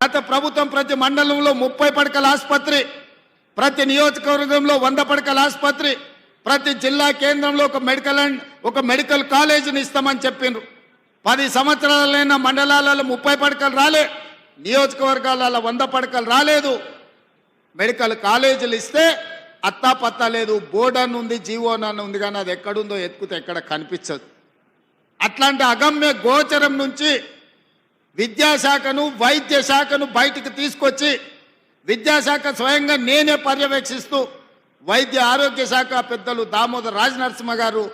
గత ప్రభుత్వం ప్రతి మండలంలో 30 పడకల ఆసుపత్రి, ప్రతి నియోజకవర్గంలో 100 పడకల ఆసుపత్రి, ప్రతి జిల్లా కేంద్రంలో ఒక మెడికల్ కాలేజీని ఇస్తామని చెప్పిండ్రు. 10 సంవత్సరాలైన మండలాలలో 30 పడకలు రాలే, నియోజకవర్గాలలో 100 పడకలు రాలేదు. మెడికల్ కాలేజీలు ఇస్తే అత్తాపత్తా లేదు. బోర్డు అని ఉంది, జీవోన్ అని ఉంది, కానీ అది ఎక్కడుందో ఎత్తుకుతే ఎక్కడ కనిపించదు. అట్లాంటి అగమ్య గోచరం నుంచి విద్యాశాఖను, వైద్య శాఖను బయటికి తీసుకొచ్చి, విద్యాశాఖ స్వయంగా నేనే పర్యవేక్షిస్తూ, వైద్య ఆరోగ్య శాఖ పెద్దలు దామోదర్ రాజనరసింహ గారు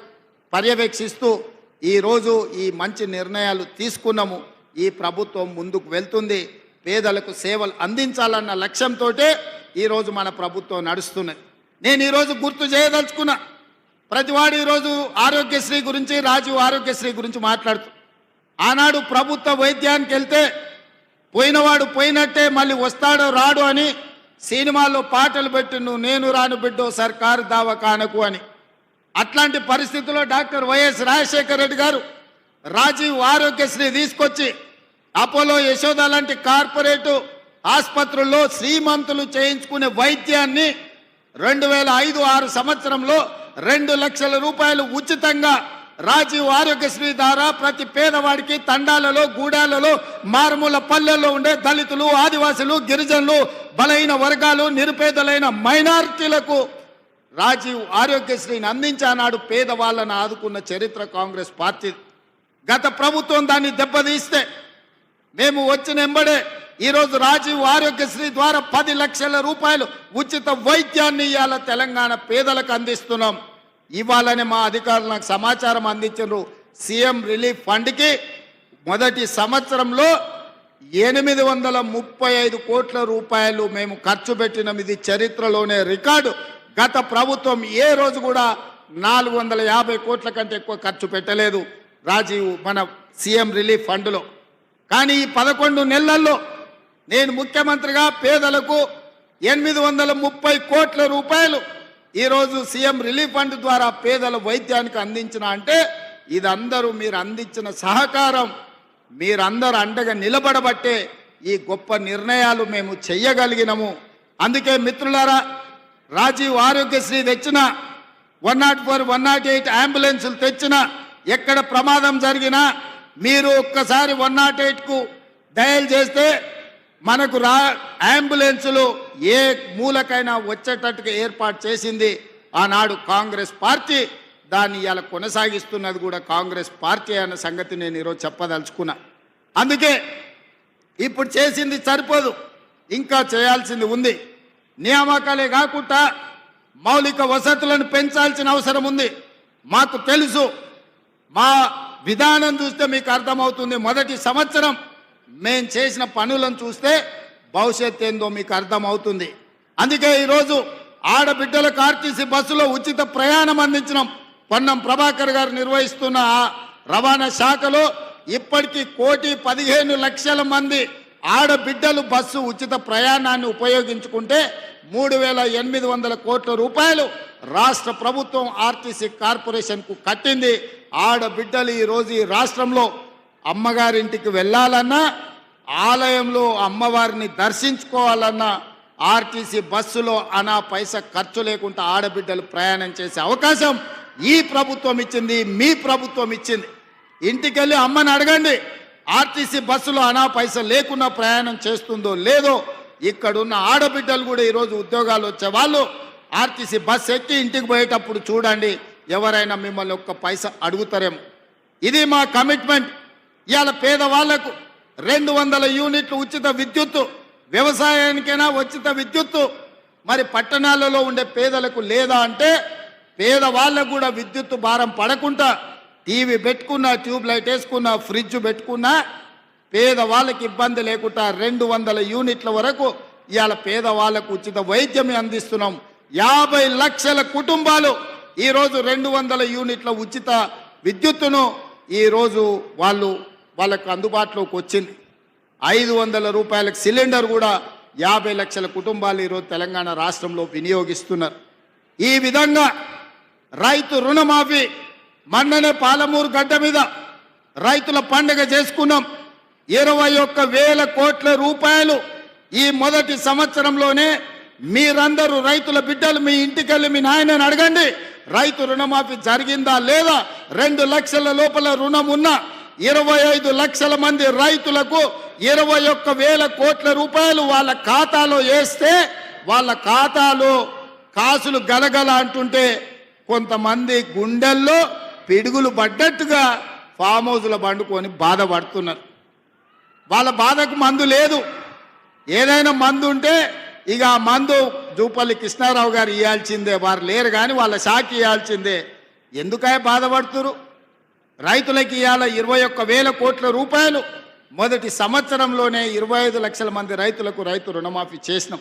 పర్యవేక్షిస్తూ ఈరోజు ఈ మంచి నిర్ణయాలు తీసుకున్నాము. ఈ ప్రభుత్వం ముందుకు వెళ్తుంది. పేదలకు సేవలు అందించాలన్న లక్ష్యంతో ఈరోజు మన ప్రభుత్వం నడుస్తున్నది. నేను ఈరోజు గుర్తు చేయదలుచుకున్నా, ప్రతివాడు ఈరోజు ఆరోగ్యశ్రీ గురించి, రాజీవ్ ఆరోగ్యశ్రీ గురించి మాట్లాడుతూ, ఆనాడు ప్రభుత్వ వైద్యానికి వెళ్తే పోయినవాడు పోయినట్టే మళ్ళీ వస్తాడో రాడు అని సినిమాల్లో పాటలు పెట్టిను, నేను రాను బిడ్డో సర్కారు దవాఖానకు అని. అట్లాంటి పరిస్థితుల్లో డాక్టర్ వైఎస్ రాజశేఖర రెడ్డి గారు రాజీవ్ ఆరోగ్యశ్రీ తీసుకొచ్చి అపోలో, యశోద లాంటి కార్పొరేటు ఆసుపత్రుల్లో శ్రీమంతులు చేయించుకునే వైద్యాన్ని 2005-06 సంవత్సరంలో 2 లక్షల రూపాయలు ఉచితంగా రాజీవ్ ఆరోగ్యశ్రీ ద్వారా ప్రతి పేదవాడికి తండాలలో, గూడాలలో, మారుమూల పల్లెల్లో ఉండే దళితులు, ఆదివాసులు, గిరిజనులు, బలైన వర్గాలు, నిరుపేదలైన మైనారిటీలకు రాజీవ్ ఆరోగ్యశ్రీని అందించానాడు. పేదవాళ్ళను ఆదుకున్న చరిత్ర కాంగ్రెస్ పార్టీ. గత ప్రభుత్వం దాన్ని దెబ్బతీస్తే మేము వచ్చిన ఎంబడే ఈరోజు రాజీవ్ ఆరోగ్యశ్రీ ద్వారా 10 లక్షల రూపాయలు ఉచిత వైద్యాన్ని ఇవాళ తెలంగాణ పేదలకు అందిస్తున్నాం. ఇవ్వాలని మా అధికారులు నాకు సమాచారం అందించారు. సీఎం రిలీఫ్ ఫండ్కి మొదటి సంవత్సరంలో 835 కోట్ల రూపాయలు మేము ఖర్చు పెట్టినాం. ఇది చరిత్రలోనే రికార్డు. గత ప్రభుత్వం ఏ రోజు కూడా 450 కోట్ల కంటే ఎక్కువ ఖర్చు పెట్టలేదు రాజీవ్ మన సీఎం రిలీఫ్ ఫండ్లో. కానీ ఈ 11 నెలల్లో నేను ముఖ్యమంత్రిగా పేదలకు 830 కోట్ల రూపాయలు ఈరోజు సీఎం రిలీఫ్ ఫండ్ ద్వారా పేదల వైద్యానికి అందించిన అంటే ఇదందరూ మీరు అందించిన సహకారం, మీరందరూ అండగా నిలబడబట్టే ఈ గొప్ప నిర్ణయాలు మేము చెయ్యగలిగినము. అందుకే మిత్రులారా, రాజీవ్ ఆరోగ్యశ్రీ తెచ్చిన 104, 108 అంబులెన్సులు తెచ్చిన, ఎక్కడ ప్రమాదం జరిగినా మీరు ఒక్కసారి 108కు డయల్ చేస్తే మనకు అంబులెన్సులు ఏ మూలకైనా వచ్చేటట్టుగా ఏర్పాటు చేసింది ఆనాడు కాంగ్రెస్ పార్టీ. దాన్ని ఇలా కొనసాగిస్తున్నది కూడా కాంగ్రెస్ పార్టీ అన్న సంగతి నేను ఈరోజు చెప్పదలుచుకున్నా. అందుకే ఇప్పుడు చేసింది సరిపోదు, ఇంకా చేయాల్సింది ఉంది. నియామకాలే కాకుండా మౌలిక వసతులను పెంచాల్సిన అవసరం ఉంది. మాకు తెలుసు, మా విధానం చూస్తే మీకు అర్థమవుతుంది. మొదటి సంవత్సరం మేము చేసిన పనులను చూస్తే భవిష్యత్ ఏందో మీకు అర్థమవుతుంది. అందుకే ఈరోజు ఆడబిడ్డలకు ఆర్టీసీ బస్సులో ఉచిత ప్రయాణం అందించినాం. పొన్నం ప్రభాకర్ గారు నిర్వహిస్తున్న రవాణా శాఖలో ఇప్పటికీ 1,15,00,000 మంది ఆడబిడ్డలు బస్సు ఉచిత ప్రయాణాన్ని ఉపయోగించుకుంటే 3,800 కోట్ల రూపాయలు రాష్ట్ర ప్రభుత్వం ఆర్టీసీ కార్పొరేషన్కు కట్టింది. ఆడబిడ్డలు ఈరోజు ఈ రాష్ట్రంలో అమ్మగారింటికి వెళ్ళాలన్నా, ఆలయంలో అమ్మవారిని దర్శించుకోవాలన్నా ఆర్టీసీ బస్సులో అనా పైసా ఖర్చు లేకుండా ఆడబిడ్డలు ప్రయాణం చేసే అవకాశం ఈ ప్రభుత్వం ఇచ్చింది, మీ ప్రభుత్వం ఇచ్చింది. ఇంటికెళ్ళి అమ్మని అడగండి, ఆర్టీసీ బస్సులో అనా పైసా లేకుండా ప్రయాణం చేస్తుందో లేదో. ఇక్కడున్న ఆడబిడ్డలు కూడా ఈరోజు ఉద్యోగాలు వచ్చే వాళ్ళు ఆర్టీసీ బస్సు ఎక్కి ఇంటికి పోయేటప్పుడు చూడండి, ఎవరైనా మిమ్మల్ని ఒక్క పైసా అడుగుతారేమో. ఇది మా కమిట్మెంట్. ఇవాళ పేదవాళ్లకు 200 యూనిట్లు ఉచిత విద్యుత్తు, వ్యవసాయానికైనా ఉచిత విద్యుత్తు. మరి పట్టణాలలో ఉండే పేదలకు లేదా అంటే పేదవాళ్ళకు కూడా విద్యుత్తు భారం పడకుండా టీవీ పెట్టుకున్నా, ట్యూబ్ లైట్ వేసుకున్నా, ఫ్రిడ్జ్ పెట్టుకున్నా పేదవాళ్ళకి ఇబ్బంది లేకుండా 200 యూనిట్ల వరకు ఇవాళ పేదవాళ్ళకు ఉచిత వైద్యం అందిస్తున్నాం. 50 లక్షల కుటుంబాలు ఈరోజు 200 యూనిట్ల ఉచిత విద్యుత్తును ఈరోజు వాళ్ళకు అందుబాటులోకి వచ్చింది. 500 రూపాయలకు సిలిండర్ కూడా 50 లక్షల కుటుంబాలు ఈరోజు తెలంగాణ రాష్ట్రంలో వినియోగిస్తున్నారు. ఈ విధంగా రైతు రుణమాఫీ మొన్ననే పాలమూరు గడ్డ మీద రైతుల పండుగ చేసుకున్నాం. 21,000 కోట్ల రూపాయలు ఈ మొదటి సంవత్సరంలోనే మీరందరూ రైతుల బిడ్డలు మీ ఇంటికెళ్ళి మీ నాయనని అడగండి, రైతు రుణమాఫీ జరిగిందా లేదా. 2 లక్షల లోపల రుణం ఉన్న 25 లక్షల మంది రైతులకు 21,000 కోట్ల రూపాయలు వాళ్ళ ఖాతాలో వేస్తే వాళ్ళ ఖాతాలో కాసులు గలగల అంటుంటే కొంతమంది గుండెల్లో పిడుగులు పడ్డట్టుగా ఫామ్ హౌస్లో పండుకొని బాధపడుతున్నారు. వాళ్ళ బాధకు మందు లేదు. ఏదైనా మందు ఉంటే ఇక ఆ మందు జూపల్లి కృష్ణారావు గారు ఇవ్వాల్సిందే, వారు లేరు కానీ వాళ్ళ శాఖ ఇవ్వాల్సిందే. ఎందుకై బాధపడుతురు? రైతులకి ఇవాళ 21,000 కోట్ల రూపాయలు మొదటి సంవత్సరంలోనే 25 లక్షల మంది రైతులకు రైతు రుణమాఫీ చేసినాం.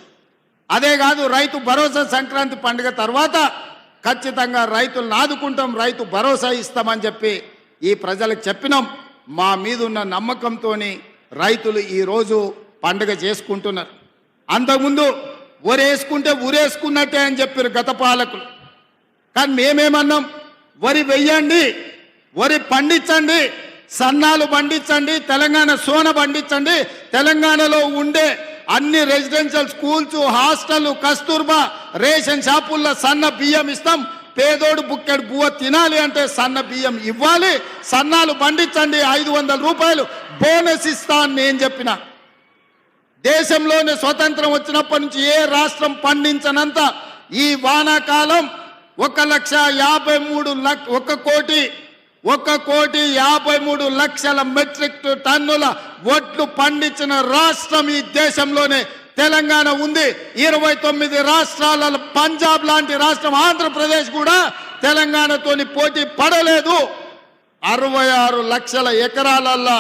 అదే కాదు, రైతు భరోసా సంక్రాంతి పండుగ తర్వాత ఖచ్చితంగా రైతులను ఆదుకుంటాం, రైతు భరోసా ఇస్తామని చెప్పి ఈ ప్రజలకు చెప్పినాం. మా మీద ఉన్న నమ్మకంతో రైతులు ఈరోజు పండుగ చేసుకుంటున్నారు. అంతకుముందు వరేసుకుంటే ఊరేసుకున్నట్టే అని చెప్పారు గత పాలకులు. కానీ మేమేమన్నాం, వరి వెయ్యండి, వరి పండించండి, సన్నాలు పండించండి, తెలంగాణ సోన పండించండి, తెలంగాణలో ఉండే అన్ని residential schools, hostel, Kasturba ration షాపుల్లో సన్న బియ్యం ఇస్తాం. పేదోడు బుక్కెడు బువ్వ తినాలి అంటే సన్న బియ్యం ఇవ్వాలి, సన్నాలు పండించండి, 500 రూపాయలు బోనస్ ఇస్తా అని నేను చెప్పిన. దేశంలోనే స్వతంత్రం వచ్చినప్పటి నుంచి ఏ రాష్ట్రం పండించనంత ఈ వానాకాలం 1,53,00,000 మెట్రిక్ టన్నుల వడ్లు పండించిన రాష్ట్రం ఈ దేశంలోనే తెలంగాణ ఉంది. 29 రాష్ట్రాల పంజాబ్ లాంటి రాష్ట్రం ఆంధ్రప్రదేశ్ కూడా తెలంగాణతోని పోటీ పడలేదు. 66 లక్షల ఎకరాలల్లో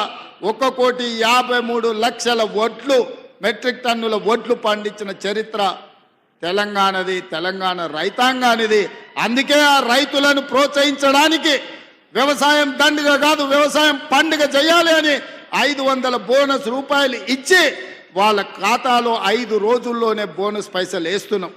1,53,00,000 వడ్లు మెట్రిక్ టన్నుల వడ్లు పండించిన చరిత్ర తెలంగాణది, తెలంగాణ రైతాంగానిది. అందుకే ఆ రైతులను ప్రోత్సహించడానికి వ్యవసాయం దండుగ కాదు, వ్యవసాయం పండుగ చేయాలి అని 500 బోనస్ రూపాయలు ఇచ్చి వాళ్ళ ఖాతాలో 5 రోజుల్లోనే బోనస్ పైసలు వేస్తున్నాం.